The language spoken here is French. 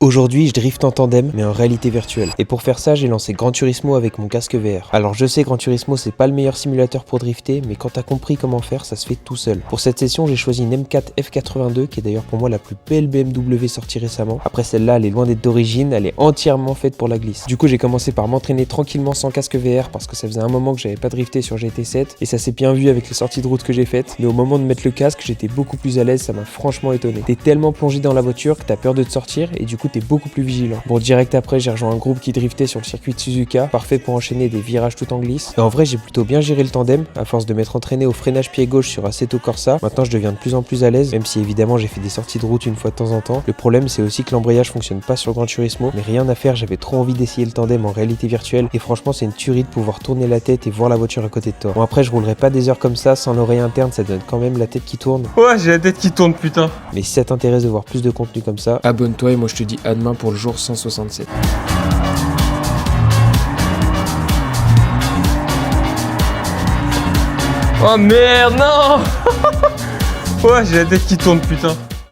Aujourd'hui, je drift en tandem, mais en réalité virtuelle. Et pour faire ça, j'ai lancé Gran Turismo avec mon casque VR. Alors je sais, Gran Turismo, c'est pas le meilleur simulateur pour drifter, mais quand t'as compris comment faire, ça se fait tout seul. Pour cette session, j'ai choisi une M4 F82, qui est d'ailleurs pour moi la plus belle BMW sortie récemment. Après celle-là, elle est loin d'être d'origine, elle est entièrement faite pour la glisse. Du coup, j'ai commencé par m'entraîner tranquillement sans casque VR, parce que ça faisait un moment que j'avais pas drifté sur GT7, et ça s'est bien vu avec les sorties de route que j'ai faites. Mais au moment de mettre le casque, j'étais beaucoup plus à l'aise, ça m'a franchement étonné. T'es tellement plongé dans la voiture que t'as peur de te sortir, et du coup, t'es beaucoup plus vigilant. Bon, direct après, j'ai rejoint un groupe qui driftait sur le circuit de Suzuka, parfait pour enchaîner des virages tout en glisse. Et en vrai, j'ai plutôt bien géré le tandem, à force de m'être entraîné au freinage pied gauche sur Assetto Corsa. Maintenant, je deviens de plus en plus à l'aise, même si évidemment j'ai fait des sorties de route une fois de temps en temps. Le problème, c'est aussi que l'embrayage fonctionne pas sur Gran Turismo, mais rien à faire, j'avais trop envie d'essayer le tandem en réalité virtuelle, et franchement, c'est une tuerie de pouvoir tourner la tête et voir la voiture à côté de toi. Bon, après, je roulerai pas des heures comme ça sans l'oreille interne, ça donne quand même la tête qui tourne. Ouais, j'ai la tête qui tourne, putain. Mais si ça t'intéresse de voir plus de contenu comme ça, Abonne-toi et moi je te dis à demain pour le jour 167. Oh merde, non. Ouais, j'ai la tête qui tourne, putain.